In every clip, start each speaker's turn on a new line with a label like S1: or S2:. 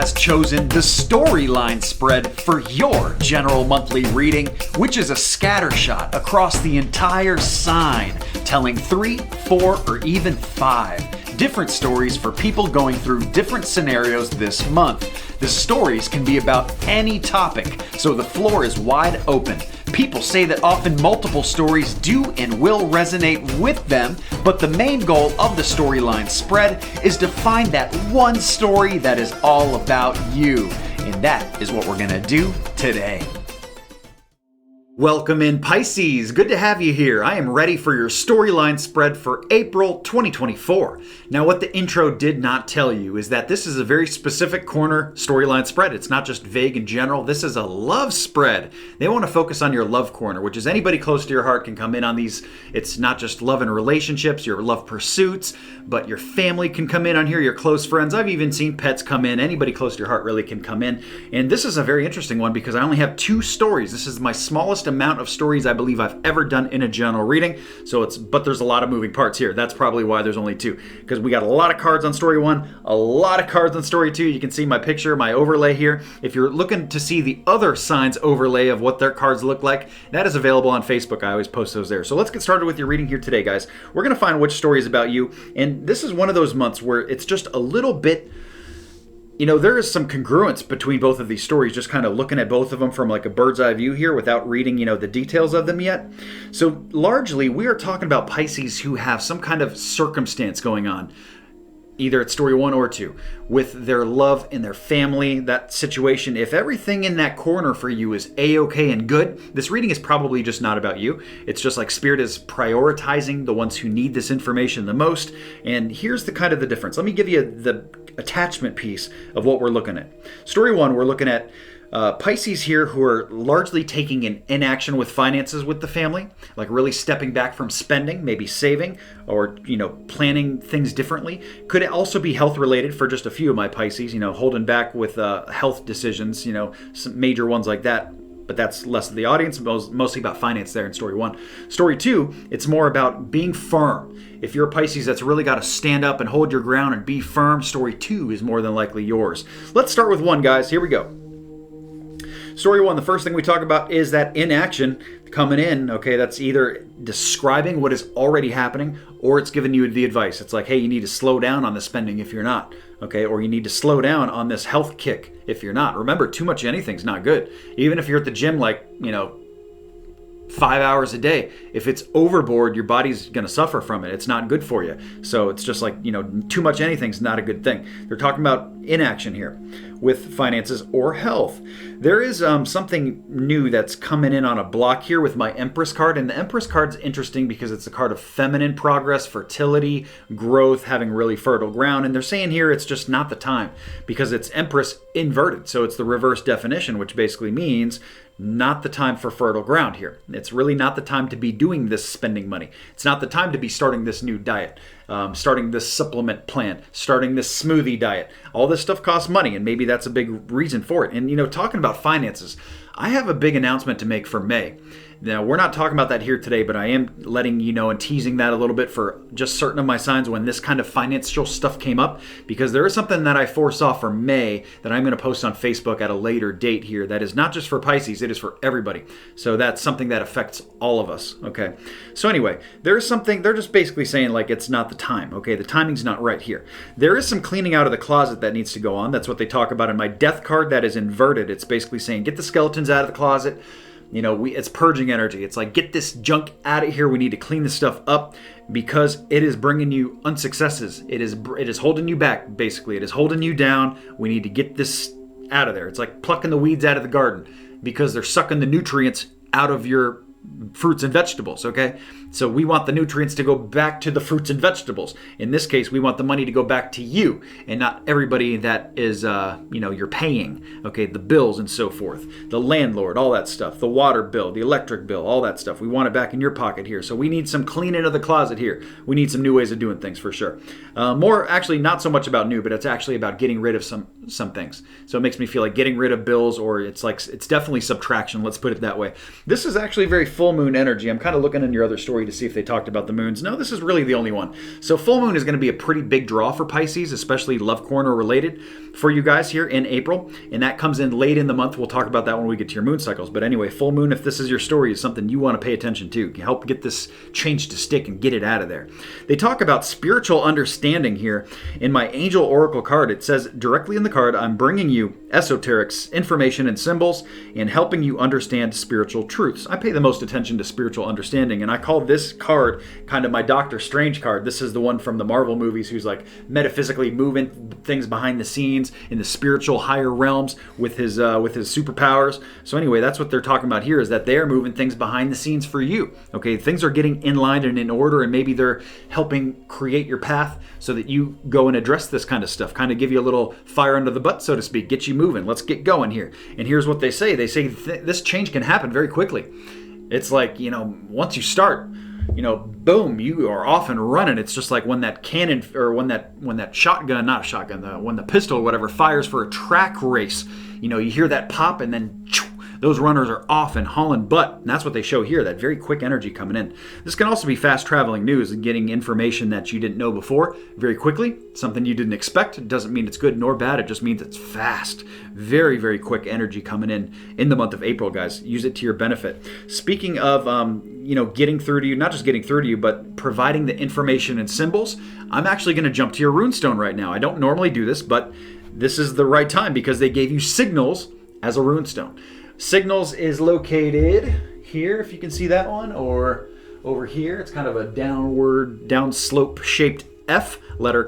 S1: has chosen the storyline spread for your general monthly reading, which is a scattershot across the entire sign, telling 3, 4, or even 5 different stories for people going through different scenarios this month. The stories can be about any topic, so the floor is wide open. People say that often multiple stories do and will resonate with them, but the main goal of the storyline spread is to find that one story that is all about you. And that is what we're going to do today. Welcome in, Pisces. Good to have you here. I am ready for your storyline spread for April 2024. Now, what the intro did not tell you is that this is a very specific corner storyline spread. It's not just vague and general. This is a love spread. They want to focus on your love corner, which is anybody close to your heart can come in on these. It's not just love and relationships, your love pursuits, but your family can come in on here, your close friends. I've even seen pets come in. Anybody close to your heart really can come in. And this is a very interesting one because I only have 2 stories. This is my smallest amount of stories I believe I've ever done in a general reading. But there's a lot of moving parts here. That's probably why there's only 2, because we got a lot of cards on story 1, a lot of cards on story 2. You can see my picture, my overlay here. If you're looking to see the other signs overlay of what their cards look like, that is available on Facebook. I always post those there. So let's get started with your reading here today, guys. We're going to find which story is about you. And this is one of those months where it's just a little bit, there is some congruence between both of these stories, just kind of looking at both of them from like a bird's eye view here without reading, the details of them yet. So largely, we are talking about Pisces who have some kind of circumstance going on, either at story 1 or 2, with their love and their family, that situation. If everything in that corner for you is A-okay and good, this reading is probably just not about you. It's just like Spirit is prioritizing the ones who need this information the most. And here's the kind of the difference. Let me give you the attachment piece of what we're looking at. Story 1, we're looking at Pisces here who are largely taking an inaction with finances with the family, like really stepping back from spending, maybe saving, or planning things differently. Could also be health related for just a few of my Pisces, holding back with health decisions, some major ones like that. But that's less of the audience, mostly about finance there in story 1. Story 2, it's more about being firm. If you're a Pisces that's really got to stand up and hold your ground and be firm, story 2 is more than likely yours. Let's start with 1, guys. Here we go. Story 1, the first thing we talk about is that inaction coming in. Okay, that's either describing what is already happening or it's giving you the advice. It's like, hey, you need to slow down on the spending if you're not. Okay, or you need to slow down on this health kick if you're not. Remember, too much of anything's not good. Even if you're at the gym 5 hours a day, if it's overboard, your body's going to suffer from it. It's not good for you. So it's just like, too much anything's not a good thing. They're talking about inaction here with finances or health. There is something new that's coming in on a block here with my Empress card. And the Empress card's interesting because it's a card of feminine progress, fertility, growth, having really fertile ground. And they're saying here it's just not the time because it's Empress inverted. So it's the reverse definition, which basically means not the time for fertile ground here. It's really not the time to be doing this spending money. It's not the time to be starting this new diet, starting this supplement plan, starting this smoothie diet. All this stuff costs money, and maybe that's a big reason for it. And, talking about finances, I have a big announcement to make for May. Now, we're not talking about that here today, but I am letting you know and teasing that a little bit for just certain of my signs when this kind of financial stuff came up, because there is something that I foresaw for May that I'm going to post on Facebook at a later date here that is not just for Pisces, it is for everybody. So that's something that affects all of us, okay? So anyway, there's something, they're just basically saying like it's not the time, okay? The timing's not right here. There is some cleaning out of the closet that needs to go on. That's what they talk about in my death card that is inverted. It's basically saying get the skeletons out of the closet. It's purging energy. It's like, get this junk out of here. We need to clean this stuff up because it is bringing you unsuccesses. It is holding you back, basically. It is holding you down. We need to get this out of there. It's like plucking the weeds out of the garden because they're sucking the nutrients out of your fruits and vegetables, okay? So we want the nutrients to go back to the fruits and vegetables. In this case, we want the money to go back to you and not everybody that is, you're paying, okay? The bills and so forth, the landlord, all that stuff, the water bill, the electric bill, all that stuff. We want it back in your pocket here. So we need some cleaning of the closet here. We need some new ways of doing things for sure. More actually not so much about new, but it's actually about getting rid of some things. So it makes me feel like getting rid of bills, or it's definitely subtraction. Let's put it that way. This is actually very full moon energy. I'm kind of looking in your other story to see if they talked about the moons. No, this is really the only one. So full moon is going to be a pretty big draw for Pisces, especially love corner related. for you guys here in April, and that comes in late in the month. We'll talk about that when we get to your moon cycles. But anyway, full moon, if this is your story, is something you want to pay attention to. Help get this change to stick and get it out of there. They talk about spiritual understanding here. In my Angel Oracle card, it says directly in the card, I'm bringing you esoterics, information, and symbols, and helping you understand spiritual truths. I pay the most attention to spiritual understanding, and I call this card kind of my Doctor Strange card. This is the one from the Marvel movies who's like metaphysically moving things behind the scenes in the spiritual higher realms with his superpowers. So anyway, that's what they're talking about here, is that they are moving things behind the scenes for you. Okay, things are getting in line and in order, and maybe they're helping create your path so that you go and address this kind of stuff, kind of give you a little fire under the butt, so to speak, get you moving. Let's get going here. And here's what they say. They say this change can happen very quickly. It's like, once you start, boom, you are off and running. It's just like when that cannon, or when that shotgun, not a shotgun, when the pistol or whatever fires for a track race, you hear that pop, and then those runners are off and hauling butt. And that's what they show here, that very quick energy coming in. This can also be fast traveling news and getting information that you didn't know before very quickly, something you didn't expect. It doesn't mean it's good nor bad. It just means it's fast. Very, very quick energy coming in the month of April, guys. Use it to your benefit. Speaking of, getting through to you, not just getting through to you, but providing the information and symbols, I'm actually going to jump to your Rune Stone right now. I don't normally do this, but this is the right time because they gave you signals as a Rune Stone. Signals is located here, if you can see that one, or over here. It's kind of a downslope shaped F,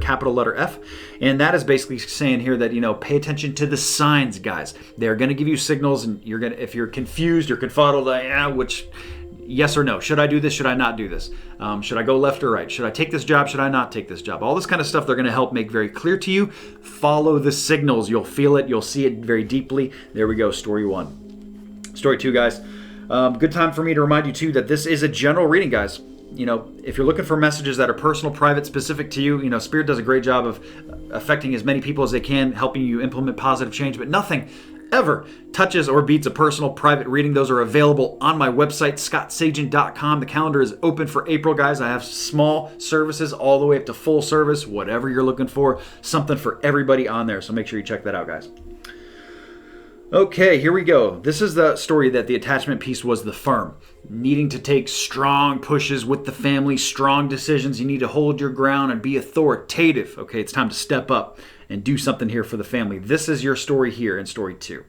S1: capital letter F. And that is basically saying here that, pay attention to the signs, guys. They're going to give you signals, and if you're confused, you're confuddled, which, yes or no, should I do this? Should I not do this? Should I go left or right? Should I take this job? Should I not take this job? All this kind of stuff they're going to help make very clear to you. Follow the signals. You'll feel it. You'll see it very deeply. There we go. Story 1. Story 2, guys. Good time for me to remind you, too, that this is a general reading, guys. If you're looking for messages that are personal, private, specific to you, Spirit does a great job of affecting as many people as they can, helping you implement positive change, but nothing ever touches or beats a personal, private reading. Those are available on my website, scottsagent.com. The calendar is open for April, guys. I have small services all the way up to full service, whatever you're looking for, something for everybody on there. So make sure you check that out, guys. Okay, here we go. This is the story that the attachment piece was the firm. Needing to take strong pushes with the family, strong decisions. You need to hold your ground and be authoritative. Okay, it's time to step up and do something here for the family. This is your story here in story 2.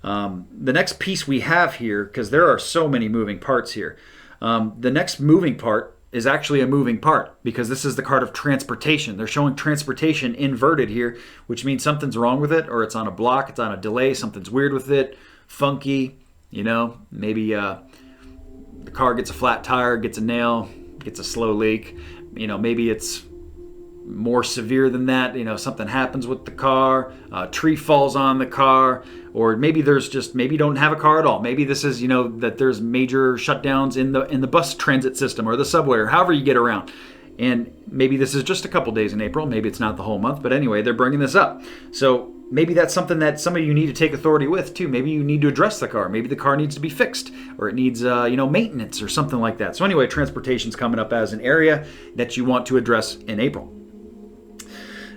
S1: The next piece we have here, because there are so many moving parts here, the next moving part is actually a moving part, because this is the card of transportation. They're showing transportation inverted here, which means something's wrong with it, or it's on a block, it's on a delay, something's weird with it, funky, maybe the car gets a flat tire, gets a nail, gets a slow leak, maybe it's more severe than that, something happens with the car, a tree falls on the car, or maybe maybe you don't have a car at all. Maybe this is, that there's major shutdowns in the bus transit system or the subway or however you get around. And maybe this is just a couple days in April. Maybe it's not the whole month. But anyway, they're bringing this up. So maybe that's something that some of you need to take authority with too. Maybe you need to address the car. Maybe the car needs to be fixed, or it needs, maintenance or something like that. So anyway, transportation's coming up as an area that you want to address in April.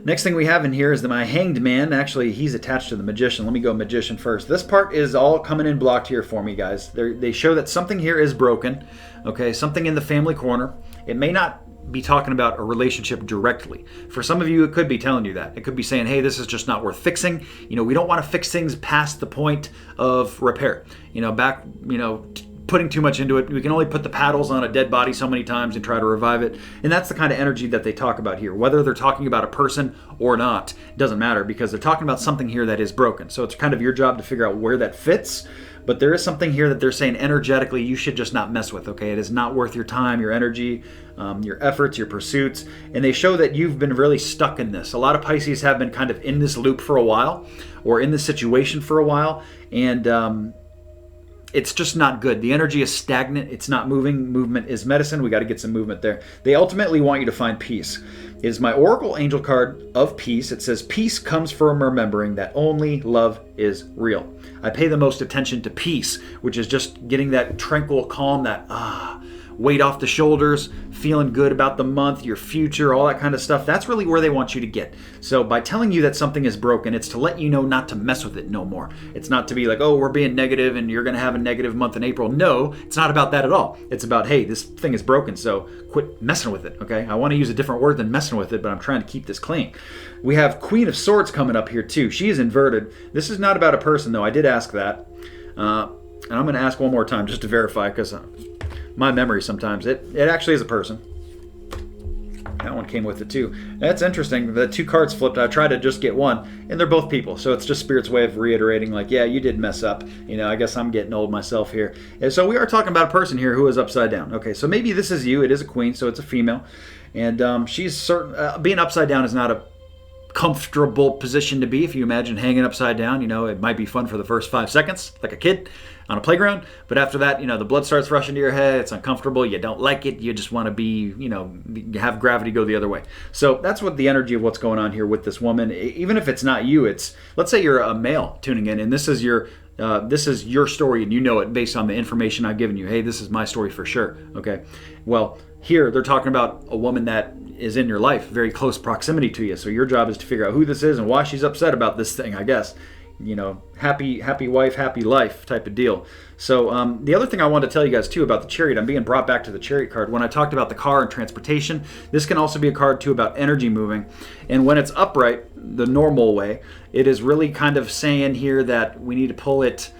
S1: Next thing we have in here is my Hanged Man. Actually, he's attached to the Magician. Let me go Magician first. This part is all coming in blocked here for me, guys. They show that something here is broken. Okay, something in the family corner. It may not be talking about a relationship directly. For some of you, it could be telling you that. It could be saying, hey, this is just not worth fixing. We don't want to fix things past the point of repair. Putting too much into it. We can only put the paddles on a dead body so many times and try to revive it. And that's the kind of energy that they talk about here. Whether they're talking about a person or not, doesn't matter, because they're talking about something here that is broken. So it's kind of your job to figure out where that fits. But there is something here that they're saying energetically you should just not mess with, okay? It is not worth your time, your energy, your efforts, your pursuits. And they show that you've been really stuck in this. A lot of Pisces have been kind of in this loop for a while, or in this situation for a while. And it's just not good. The energy is stagnant. It's not moving. Movement is medicine. We got to get some movement there. They ultimately want you to find peace. It is my Oracle Angel card of peace. It says, peace comes from remembering that only love is real. I pay the most attention to peace, which is just getting that tranquil calm, that weight off the shoulders, feeling good about the month, your future, all that kind of stuff. That's really where they want you to get. So by telling you that something is broken, it's to let you know not to mess with it no more. It's not to be like, oh, we're being negative and you're going to have a negative month in April. No, it's not about that at all. It's about, hey, this thing is broken, so quit messing with it, okay? I want to use a different word than messing with it, but I'm trying to keep this clean. We have Queen of Swords coming up here too. She is inverted. This is not about a person though. I did ask that. And I'm going to ask one more time just to verify, because my memory sometimes, it actually is a person. That one came with it too. That's interesting. The two cards flipped. I tried to just get one, and they're both people. So it's just Spirit's way of reiterating, like, yeah, you did mess up. I guess I'm getting old myself here. And so we are talking about a person here who is upside down. Okay, so maybe this is you. It is a queen, so it's a female. And she's certain, being upside down is not a comfortable position to be. If you imagine hanging upside down, it might be fun for the first 5 seconds, like a kid on a playground. But after that, the blood starts rushing to your head. It's uncomfortable. You don't like it. You just want to be, have gravity go the other way. So that's what the energy of what's going on here with this woman. Even if it's not you, let's say you're a male tuning in, and this is your story, and you know it based on the information I've given you. Hey, this is my story for sure. Okay. Well, here they're talking about a woman that is in your life, very close proximity to you. So your job is to figure out who this is and why she's upset about this thing, I guess. Happy wife, happy life type of deal. So the other thing I wanted to tell you guys too about the Chariot, I'm being brought back to the Chariot card. When I talked about the car and transportation, this can also be a card too about energy moving. And when it's upright, the normal way, it is really kind of saying here that we need to pull it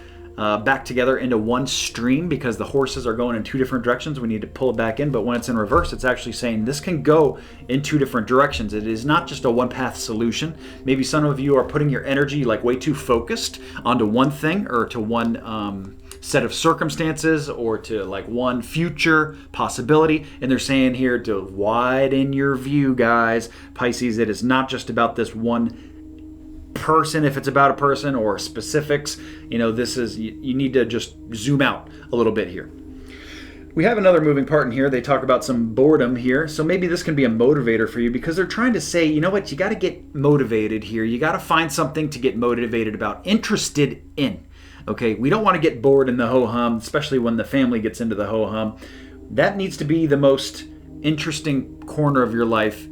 S1: back together into one stream, because the horses are going in two different directions. We need to pull it back in. But when it's in reverse, it's actually saying this can go in two different directions. It is not just a one-path solution. Maybe some of you are putting your energy like way too focused onto one thing, or to one set of circumstances, or to like one future possibility. And they're saying here to widen your view, guys. Pisces, it is not just about this one person, if it's about a person, or specifics. This is, you need to just zoom out a little bit here. We have another moving part in here. They talk about some boredom here. So maybe this can be a motivator for you, because they're trying to say, you know what, you got to get motivated here. You got to find something to get motivated about, interested in. Okay, we don't want to get bored in the ho-hum, especially when the family gets into the ho-hum. That needs to be the most interesting corner of your life,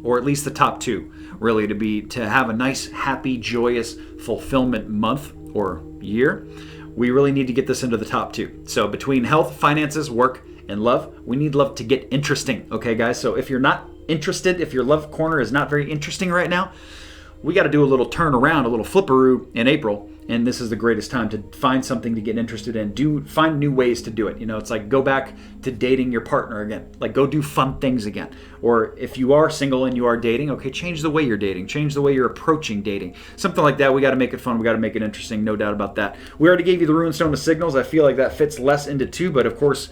S1: or at least the top two, really, to have a nice, happy, joyous fulfillment month or year. We really need to get this into the top two. So between health, finances, work, and love, we need love to get interesting. Okay, guys? So if you're not interested, if your love corner is not very interesting right now, we got to do a little turnaround, a little flipperoo in April. And this is the greatest time to find something to get interested in. Find new ways to do it. It's like go back to dating your partner again. Like go do fun things again. Or if you are single and you are dating, okay, change the way you're dating. Change the way you're approaching dating. Something like that. We got to make it fun. We got to make it interesting. No doubt about that. We already gave you the Rune Stone of Signals. I feel like that fits less into two, but of course,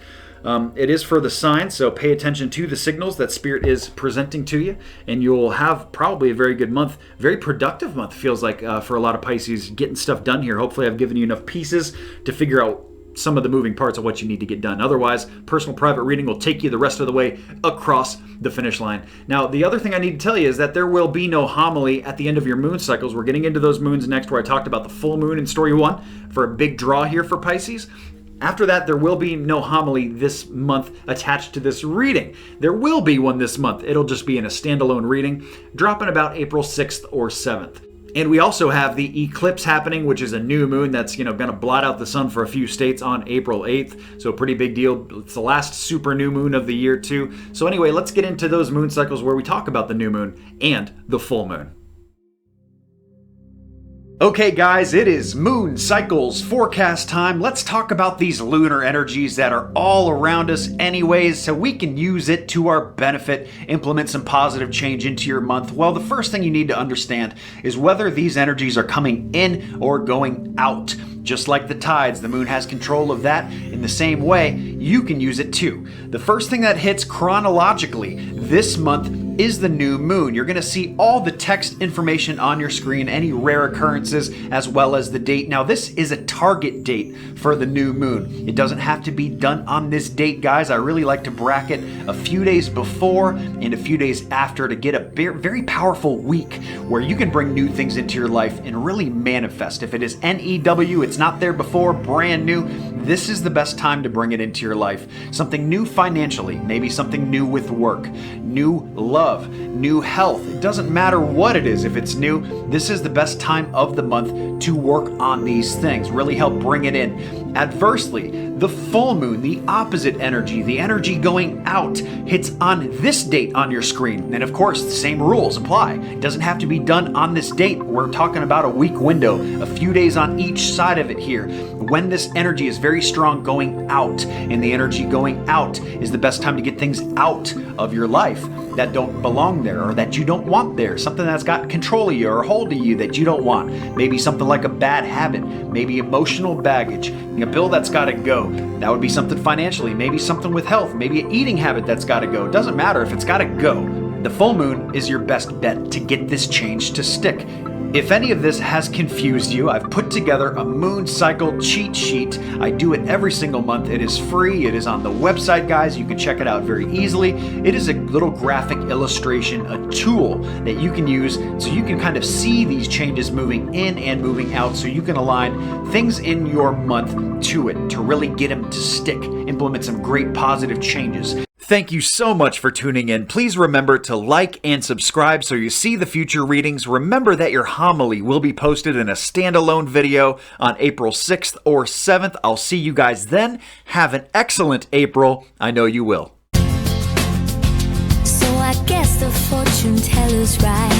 S1: it is for the signs, so pay attention to the signals that Spirit is presenting to you, and you'll have probably a very good month, very productive month, feels like, for a lot of Pisces, getting stuff done here. Hopefully I've given you enough pieces to figure out some of the moving parts of what you need to get done. Otherwise, personal private reading will take you the rest of the way across the finish line. Now, the other thing I need to tell you is that there will be no homily at the end of your moon cycles. We're getting into those moons next, where I talked about the full moon in story 1 for a big draw here for Pisces. After that, there will be no homily this month attached to this reading. There will be one this month. It'll just be in a standalone reading, dropping about April 6th or 7th. And we also have the eclipse happening, which is a new moon that's going to blot out the sun for a few states on April 8th. So a pretty big deal. It's the last super new moon of the year too. So anyway, let's get into those moon cycles where we talk about the new moon and the full moon. Okay guys, it is moon cycles forecast time. Let's talk about these lunar energies that are all around us anyways, so we can use it to our benefit, implement some positive change into your month. Well, the first thing you need to understand is whether these energies are coming in or going out. Just like the tides, the moon has control of that. In the same way, you can use it too. The first thing that hits chronologically this month is the new moon. You're going to see all the text information on your screen, any rare occurrences, as well as the date. Now, this is a target date for the new moon. It doesn't have to be done on this date, guys. I really like to bracket a few days before and a few days after to get a very powerful week where you can bring new things into your life and really manifest. If it is NEW, it's not there before, brand new, this is the best time to bring it into your life. Something new financially, maybe something new with work, new love, new health. It doesn't matter what it is. If it's new, this is the best time of the month to work on these things, really help bring it in. Adversely, the full moon, the opposite energy, the energy going out, hits on this date on your screen. And of course, the same rules apply. It doesn't have to be done on this date. We're talking about a week window, a few days on each side of it here. When this energy is very strong going out, and the energy going out is the best time to get things out of your life that don't belong there or that you don't want there. Something that's got control of you or hold of you that you don't want. Maybe something like a bad habit, maybe emotional baggage, a bill that's got to go. That would be something financially, maybe something with health, maybe an eating habit that's got to go. It doesn't matter if it's got to go. The full moon is your best bet to get this change to stick. If any of this has confused you, I've put together a moon cycle cheat sheet. I do it every single month. It is free. It is on the website, guys. You can check it out very easily. It is a little graphic illustration, a tool that you can use so you can kind of see these changes moving in and moving out so you can align things in your month to it to really get them to stick, implement some great positive changes. Thank you so much for tuning in. Please remember to like and subscribe so you see the future readings. Remember that your homily will be posted in a standalone video on April 6th or 7th. I'll see you guys then. Have an excellent April. I know you will.
S2: So I guess the fortune teller's right.